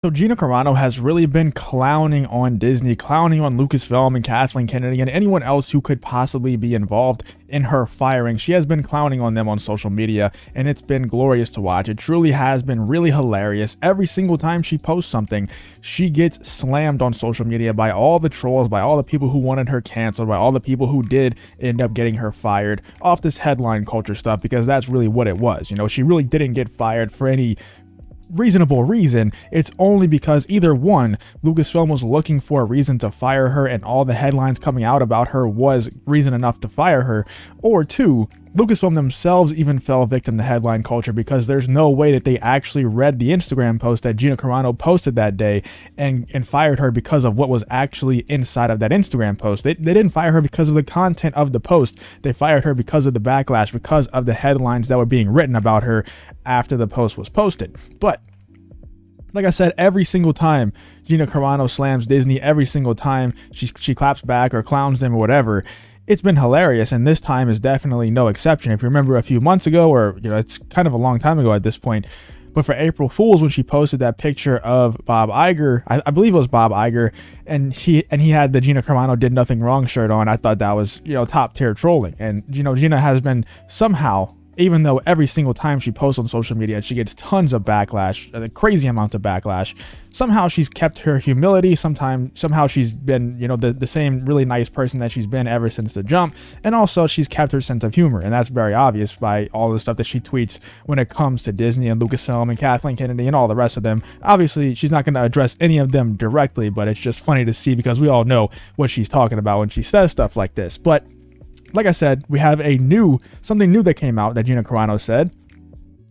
So Gina Carano has really been clowning on Disney, clowning on Lucasfilm and Kathleen Kennedy and anyone else who could possibly be involved in her firing. She has been clowning on them on social media, and it's been glorious to watch. It truly has been really hilarious. Every single time she posts something, she gets slammed on social media by all the trolls, by all the people who wanted her canceled, by all the people who did end up getting her fired off this headline culture stuff, because that's really what it was. You know, she really didn't get fired for any reasonable reason. It's only because either one, Lucasfilm was looking for a reason to fire her and all the headlines coming out about her was reason enough to fire her, or two, Lucasfilm themselves even fell victim to headline culture because there's no way that they actually read the Instagram post that Gina Carano posted that day and fired her because of what was actually inside of that Instagram post. They didn't fire her because of the content of the post. They fired her because of the backlash, because of the headlines that were being written about her after the post was posted. But like I said, every single time Gina Carano slams Disney, every single time she claps back or clowns them or whatever, it's been hilarious, and this time is definitely no exception. If you remember a few months ago, or it's kind of a long time ago at this point, but for April Fool's, when she posted that picture of Bob Iger, I believe it was Bob Iger, and he had the Gina Carano did nothing wrong shirt on, I thought that was top tier trolling. And Gina has been somehow, even though every single time she posts on social media, she gets tons of backlash, a crazy amount of backlash, somehow she's kept her humility. Somehow she's been, the same really nice person that she's been ever since the jump. And also she's kept her sense of humor. And that's very obvious by all the stuff that she tweets when it comes to Disney and Lucasfilm and Kathleen Kennedy and all the rest of them. Obviously, she's not going to address any of them directly, but it's just funny to see because we all know what she's talking about when she says stuff like this. But like I said, we have something new that came out that Gina Carano said.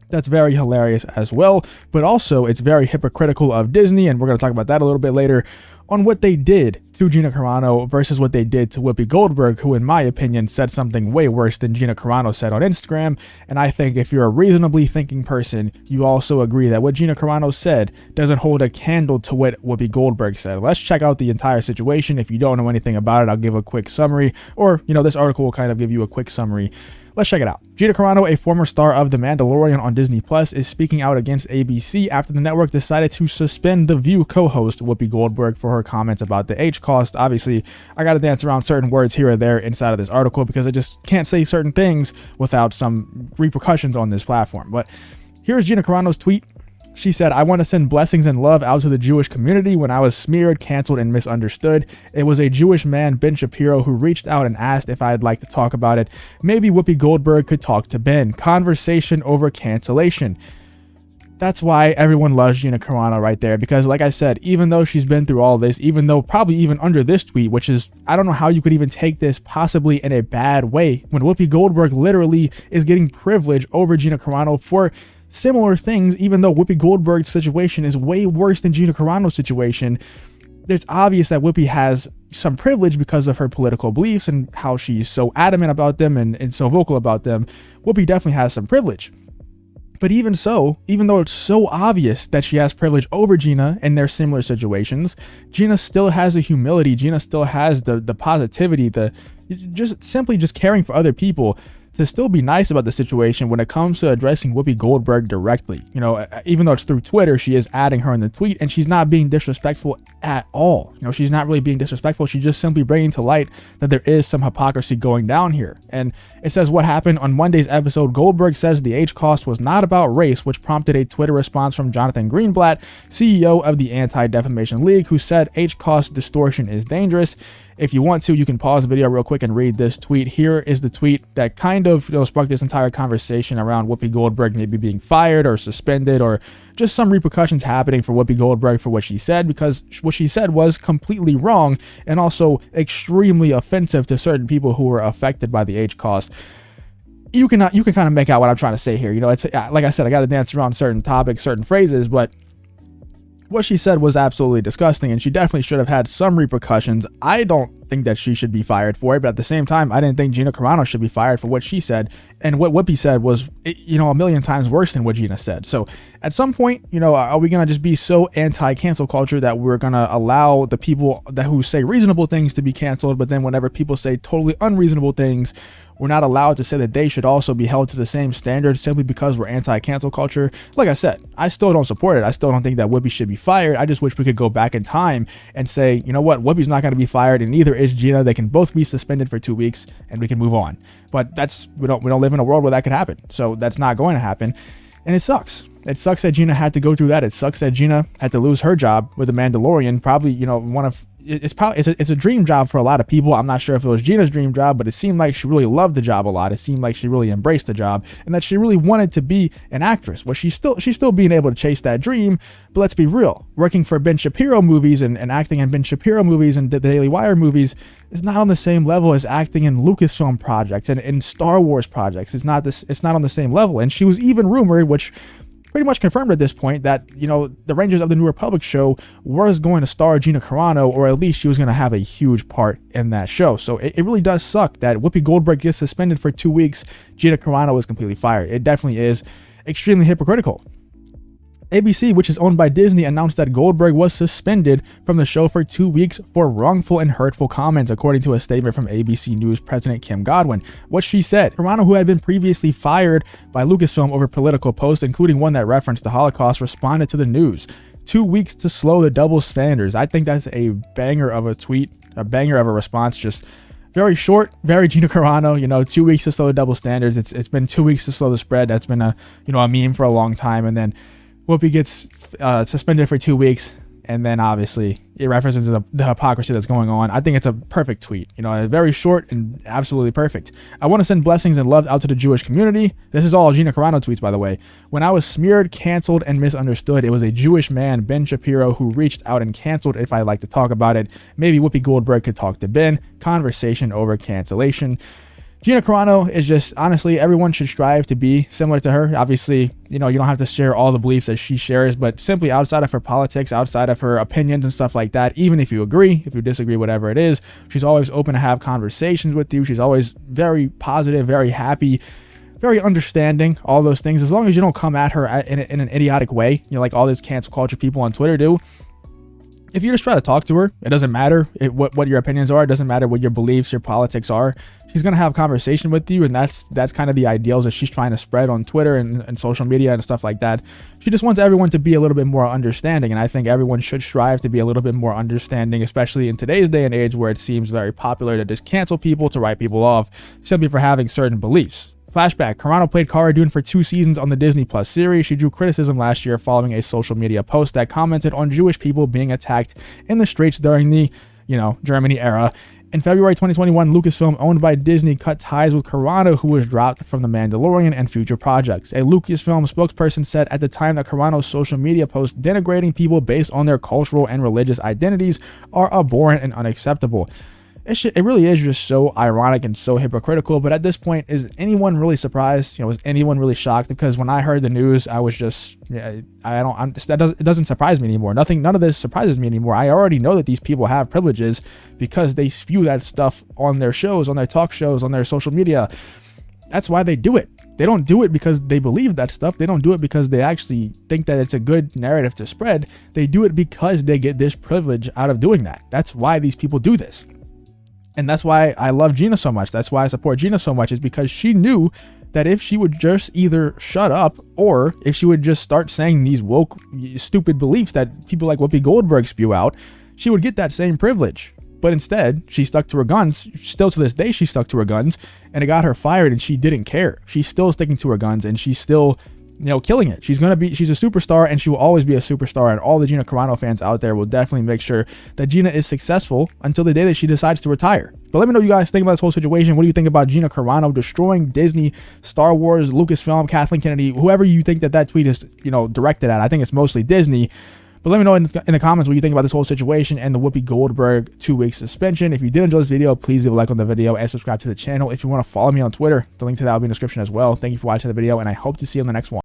That's very hilarious as well, but also it's very hypocritical of Disney, and we're going to talk about that a little bit later, on what they did to Gina Carano versus what they did to Whoopi Goldberg, who in my opinion said something way worse than Gina Carano said on Instagram. And I think if you're a reasonably thinking person, you also agree that what Gina Carano said doesn't hold a candle to what Whoopi Goldberg said. Let's check out the entire situation. If you don't know anything about it, I'll give a quick summary, or this article will kind of give you a quick summary. Let's check it out. Gina Carano, a former star of The Mandalorian on Disney Plus, is speaking out against ABC after the network decided to suspend The View co-host Whoopi Goldberg for her comments about the H cost. Obviously, I got to dance around certain words here or there inside of this article because I just can't say certain things without some repercussions on this platform. But here's Gina Carano's tweet. She said, "I want to send blessings and love out to the Jewish community. When I was smeared, canceled, and misunderstood, it was a Jewish man, Ben Shapiro, who reached out and asked if I'd like to talk about it. Maybe Whoopi Goldberg could talk to Ben. Conversation over cancellation." That's why everyone loves Gina Carano right there, because like I said, even though she's been through all this, even though probably even under this tweet, which is, I don't know how you could even take this possibly in a bad way, when Whoopi Goldberg literally is getting privilege over Gina Carano for similar things, even though Whoopi Goldberg's situation is way worse than Gina Carano's situation. It's obvious that Whoopi has some privilege because of her political beliefs and how she's so adamant about them and so vocal about them. Whoopi definitely has some privilege. But even so, even though it's so obvious that she has privilege over Gina in their similar situations, Gina still has the humility. Gina still has the positivity, just caring for other people, to still be nice about the situation when it comes to addressing Whoopi Goldberg directly. Even though it's through Twitter, she is adding her in the tweet, and she's not being disrespectful at all. She's not really being disrespectful. She's just simply bringing to light that there is some hypocrisy going down here. And it says, what happened on Monday's episode, Goldberg says the H cost was not about race, which prompted a Twitter response from Jonathan Greenblatt, CEO of the Anti-Defamation League, who said H cost distortion is dangerous. If you want to, you can pause the video real quick and read this tweet. Here is the tweet that kind of sparked this entire conversation around Whoopi Goldberg maybe being fired or suspended, or just some repercussions happening for Whoopi Goldberg for what she said, because what she said was completely wrong and also extremely offensive to certain people who were affected by the H cost. You can kind of make out what I'm trying to say here. It's like I said, I got to dance around certain topics, certain phrases, but what she said was absolutely disgusting, and she definitely should have had some repercussions. I don't think that she should be fired for it, but at the same time, I didn't think Gina Carano should be fired for what she said. And what Whoopi said was, a million times worse than what Gina said. So at some point, are we going to just be so anti-cancel culture that we're going to allow the people who say reasonable things to be canceled, but then whenever people say totally unreasonable things, we're not allowed to say that they should also be held to the same standard simply because we're anti-cancel culture. Like I said, I still don't support it. I still don't think that Whoopi should be fired. I just wish we could go back in time and say, you know what, Whoopi's not going to be fired, and neither is Gina. They can both be suspended for 2 weeks, and we can move on. But we don't live in a world where that could happen. So that's not going to happen, and it sucks. It sucks that Gina had to go through that. It sucks that Gina had to lose her job with The Mandalorian. Probably, it's a dream job for a lot of people. I'm not sure if it was Gina's dream job, but it seemed like she really loved the job a lot. It seemed like she really embraced the job and that she really wanted to be an actress. Well, she's still being able to chase that dream, but let's be real. Working for Ben Shapiro movies and acting in Ben Shapiro movies and the Daily Wire movies is not on the same level as acting in Lucasfilm projects and in Star Wars projects. It's not on the same level. And she was even rumored, which pretty much confirmed at this point, that, the Rangers of the New Republic show was going to star Gina Carano, or at least she was going to have a huge part in that show. So it really does suck that Whoopi Goldberg gets suspended for 2 weeks. Gina Carano is completely fired. It definitely is extremely hypocritical. ABC, which is owned by Disney, announced that Goldberg was suspended from the show for 2 weeks for wrongful and hurtful comments, according to a statement from ABC News president Kim Godwin. What she said: Carano, who had been previously fired by Lucasfilm over political posts, including one that referenced the Holocaust, responded to the news. 2 weeks to slow the double standards. I think that's a banger of a tweet, a banger of a response. Just very short, very Gina Carano. 2 weeks to slow the double standards. It's been 2 weeks to slow the spread. That's been a meme for a long time. And then Whoopi gets suspended for 2 weeks, and then obviously it references the hypocrisy that's going on. I think it's a perfect tweet, very short and absolutely perfect. I want to send blessings and love out to the Jewish community. This is all Gina Carano tweets, by the way. When I was smeared, canceled, and misunderstood, it was a Jewish man, Ben Shapiro, who reached out and canceled if I'd like to talk about it. Maybe Whoopi Goldberg could talk to Ben. Conversation over cancellation. Gina Carano is just, honestly, everyone should strive to be similar to her. Obviously, you don't have to share all the beliefs that she shares, but simply outside of her politics, outside of her opinions and stuff like that, even if you agree, if you disagree, whatever it is, she's always open to have conversations with you. She's always very positive, very happy, very understanding, all those things, as long as you don't come at her in an idiotic way, like all these cancel culture people on Twitter do. If you just try to talk to her, it doesn't matter what your opinions are. It doesn't matter what your beliefs, your politics are. She's going to have a conversation with you, and that's kind of the ideals that she's trying to spread on Twitter and social media and stuff like that. She just wants everyone to be a little bit more understanding, and I think everyone should strive to be a little bit more understanding, especially in today's day and age where it seems very popular to just cancel people, to write people off simply for having certain beliefs. Flashback: Carano played Cara Dune for 2 seasons on the Disney Plus series. She drew criticism last year following a social media post that commented on Jewish people being attacked in the streets during the, Germany era. In February 2021, Lucasfilm, owned by Disney, cut ties with Carano, who was dropped from The Mandalorian and future projects. A Lucasfilm spokesperson said at the time that Carano's social media posts denigrating people based on their cultural and religious identities are abhorrent and unacceptable. It really is just so ironic and so hypocritical. But at this point, is anyone really surprised? Was anyone really shocked? Because when I heard the news, I was just, it doesn't surprise me anymore. None of this surprises me anymore. I already know that these people have privileges because they spew that stuff on their shows, on their talk shows, on their social media. That's why they do it. They don't do it because they believe that stuff. They don't do it because they actually think that it's a good narrative to spread. They do it because they get this privilege out of doing that. That's why these people do this. And that's why I love Gina so much. That's why I support Gina so much, is because she knew that if she would just either shut up or if she would just start saying these woke, stupid beliefs that people like Whoopi Goldberg spew out, she would get that same privilege. But instead, she stuck to her guns. Still to this day, she stuck to her guns, and it got her fired, and she didn't care. She's still sticking to her guns, and she's still, killing it. She's a superstar, and she will always be a superstar, and all the Gina Carano fans out there will definitely make sure that Gina is successful until the day that she decides to retire. But let me know what you guys think about this whole situation. What do you think about Gina Carano destroying Disney, Star Wars, Lucasfilm, Kathleen Kennedy, whoever you think that tweet is, directed at? I think it's mostly Disney. But let me know in the comments what you think about this whole situation and the Whoopi Goldberg 2-week suspension. If you did enjoy this video, please leave a like on the video and subscribe to the channel. If you want to follow me on Twitter, the link to that will be in the description as well. Thank you for watching the video, and I hope to see you on the next one.